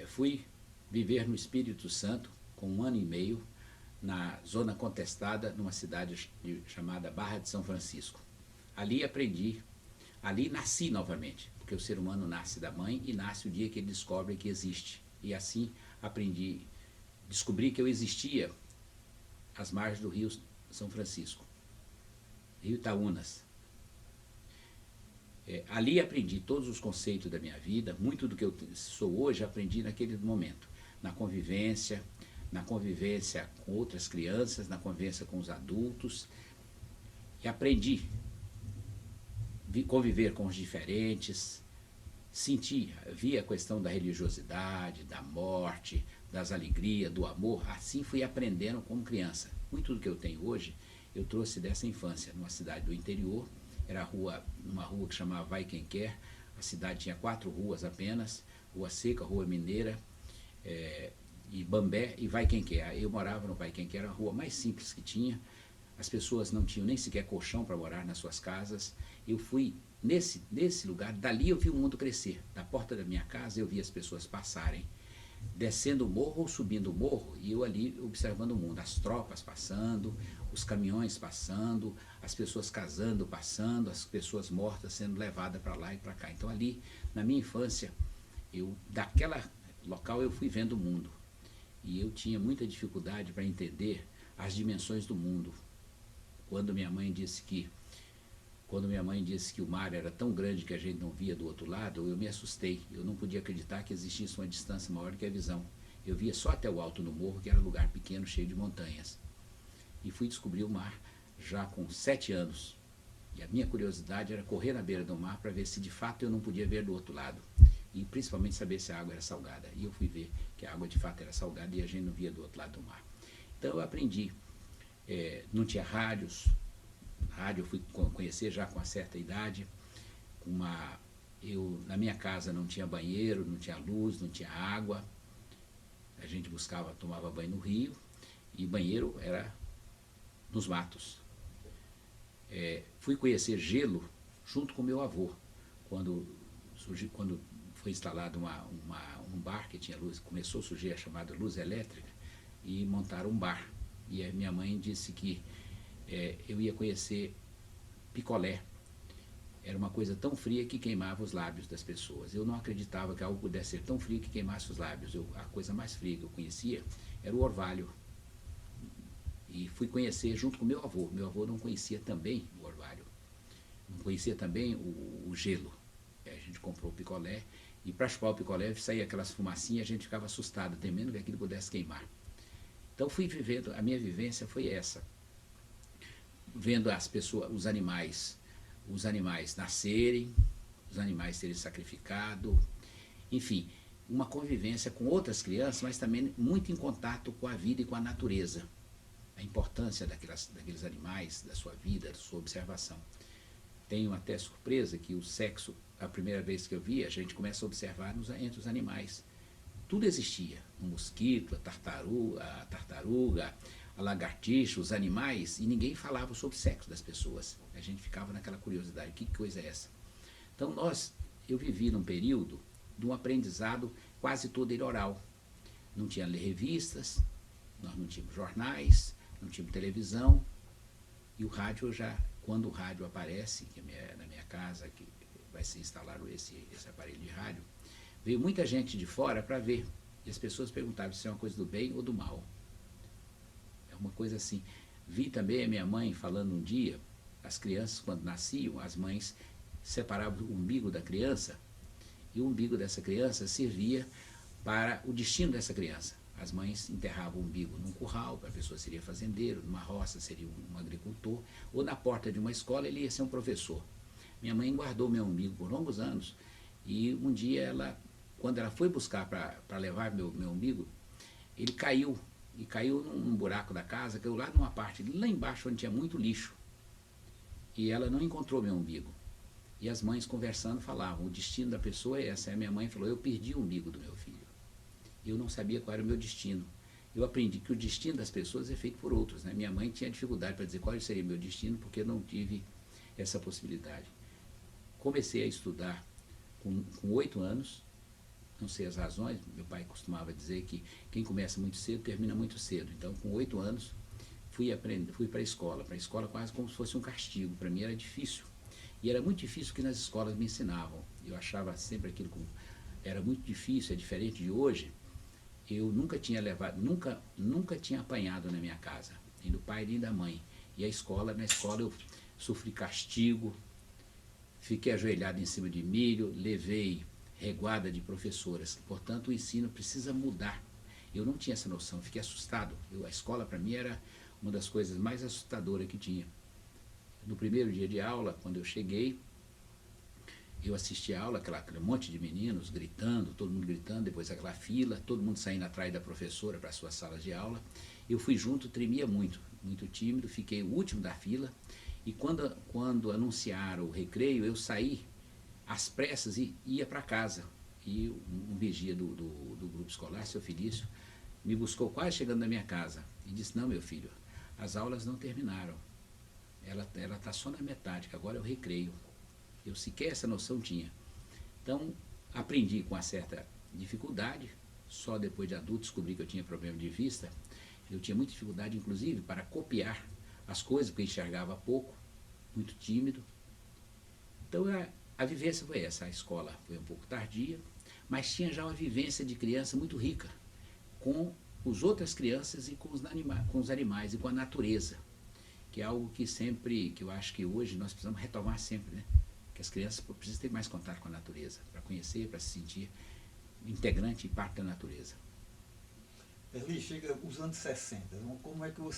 fui viver no Espírito Santo com 1 ano e meio, na zona contestada, numa cidade chamada Barra de São Francisco. Ali aprendi, ali nasci novamente, porque o ser humano nasce da mãe e nasce o dia que ele descobre que existe. E assim aprendi, descobri que eu existia às margens do Rio São Francisco, Rio Itaúnas. Ali aprendi todos os conceitos da minha vida, muito do que eu sou hoje aprendi naquele momento, na convivência com outras crianças, na convivência com os adultos, e aprendi a conviver com os diferentes, vi a questão da religiosidade, da morte, das alegrias, do amor, assim fui aprendendo como criança. Muito do que eu tenho hoje, eu trouxe dessa infância, numa cidade do interior, era numa rua que chamava Vai Quem Quer, a cidade tinha 4 ruas apenas, Rua Seca, Rua Mineira, e Bambé e Vai Quem Quer. Eu morava no Vai Quem Quer, a rua mais simples que tinha, as pessoas não tinham nem sequer colchão para morar nas suas casas. Eu fui nesse lugar, dali eu vi o mundo crescer. Da porta da minha casa eu vi as pessoas passarem, descendo o morro ou subindo o morro, e eu ali observando o mundo, as tropas passando, os caminhões passando, as pessoas casando, passando, as pessoas mortas sendo levadas para lá e para cá. Então ali, na minha infância, daquela local eu fui vendo o mundo. E eu tinha muita dificuldade para entender as dimensões do mundo. Quando minha mãe disse que o mar era tão grande que a gente não via do outro lado, eu me assustei. Eu não podia acreditar que existisse uma distância maior do que a visão. Eu via só até o alto do morro, que era um lugar pequeno, cheio de montanhas. E fui descobrir o mar já com 7 anos. E a minha curiosidade era correr na beira do mar para ver se de fato eu não podia ver do outro lado. E principalmente saber se a água era salgada. E eu fui ver que a água de fato era salgada e a gente não via do outro lado do mar. Então eu aprendi. Não tinha rádios. Rádio eu fui conhecer já com uma certa idade. Na minha casa não tinha banheiro, não tinha luz, não tinha água. A gente tomava banho no rio, e banheiro era nos matos. Fui conhecer gelo junto com meu avô, quando foi instalado um bar que tinha luz, começou a surgir a chamada luz elétrica, e montaram um bar. E a minha mãe disse que eu ia conhecer picolé. Era uma coisa tão fria que queimava os lábios das pessoas. Eu não acreditava que algo pudesse ser tão frio que queimasse os lábios. A coisa mais fria que eu conhecia era o orvalho. E fui conhecer junto com meu avô. Meu avô não conhecia também o orvalho. Não conhecia também o gelo. A gente comprou o picolé, e para chupar o picolé saía aquelas fumacinhas, a gente ficava assustado, temendo que aquilo pudesse queimar. Então fui vivendo, a minha vivência foi essa. Vendo as pessoas, os animais nascerem, os animais serem sacrificados, enfim, uma convivência com outras crianças, mas também muito em contato com a vida e com a natureza. A importância daqueles animais, da sua vida, da sua observação. Tenho até surpresa que o sexo, a primeira vez que eu vi, a gente começa a observar entre os animais. Tudo existia, o mosquito, a tartaruga, a lagartixa, os animais, e ninguém falava sobre o sexo das pessoas. A gente ficava naquela curiosidade, que coisa é essa? Então eu vivi num período de um aprendizado quase todo ele oral. Não tinha revistas, nós não tínhamos jornais, não tínhamos televisão, e o rádio quando o rádio aparece, que na minha casa, que vai ser instalado esse aparelho de rádio, veio muita gente de fora para ver, e as pessoas perguntavam se é uma coisa do bem ou do mal. É uma coisa assim. Vi também a minha mãe falando um dia, as crianças quando nasciam, as mães separavam o umbigo da criança, e o umbigo dessa criança servia para o destino dessa criança. As mães enterravam o umbigo num curral, a pessoa seria fazendeiro, numa roça seria um agricultor, ou na porta de uma escola ele ia ser um professor. Minha mãe guardou meu umbigo por longos anos, e um dia quando ela foi buscar para levar meu umbigo, ele caiu, e caiu num buraco da casa, caiu lá numa parte, lá embaixo onde tinha muito lixo, e ela não encontrou meu umbigo. E as mães conversando falavam, o destino da pessoa é essa. E a minha mãe falou, eu perdi o umbigo do meu filho. Eu não sabia qual era o meu destino. Eu aprendi que o destino das pessoas é feito por outros, né? Minha mãe tinha dificuldade para dizer qual seria o meu destino, porque eu não tive essa possibilidade. Comecei a estudar com 8 anos, não sei as razões, meu pai costumava dizer que quem começa muito cedo termina muito cedo. Então, com 8 anos, fui para a escola quase como se fosse um castigo. Para mim era difícil. E era muito difícil o que nas escolas me ensinavam. Eu achava sempre aquilo como era muito difícil, é diferente de hoje. Eu nunca tinha levado, nunca tinha apanhado na minha casa, nem do pai nem da mãe. E na escola eu sofri castigo, fiquei ajoelhado em cima de milho, levei reguada de professoras. Portanto, o ensino precisa mudar. Eu não tinha essa noção, fiquei assustado. A escola para mim era uma das coisas mais assustadoras que tinha. No primeiro dia de aula, quando eu cheguei, eu assisti a aula, aquele monte de meninos gritando, todo mundo gritando, depois aquela fila, todo mundo saindo atrás da professora para as suas salas de aula. Eu fui junto, tremia muito, muito tímido, fiquei o último da fila. E quando anunciaram o recreio, eu saí às pressas e ia para casa. E um vigia do grupo escolar, seu Felício, me buscou quase chegando na minha casa e disse: não, meu filho, as aulas não terminaram. Ela está só na metade, que agora é o recreio. Eu sequer essa noção tinha. Então, aprendi com uma certa dificuldade, só depois de adulto descobri que eu tinha problema de vista. Eu tinha muita dificuldade, inclusive, para copiar as coisas, porque enxergava pouco, muito tímido. Então, a vivência foi essa. A escola foi um pouco tardia, mas tinha já uma vivência de criança muito rica, com as outras crianças e com os animais e com a natureza, que é algo que eu acho que hoje nós precisamos retomar sempre, né? Que as crianças precisam ter mais contato com a natureza, para conhecer, para se sentir integrante e parte da natureza. Erli, chega os anos 60, como é que você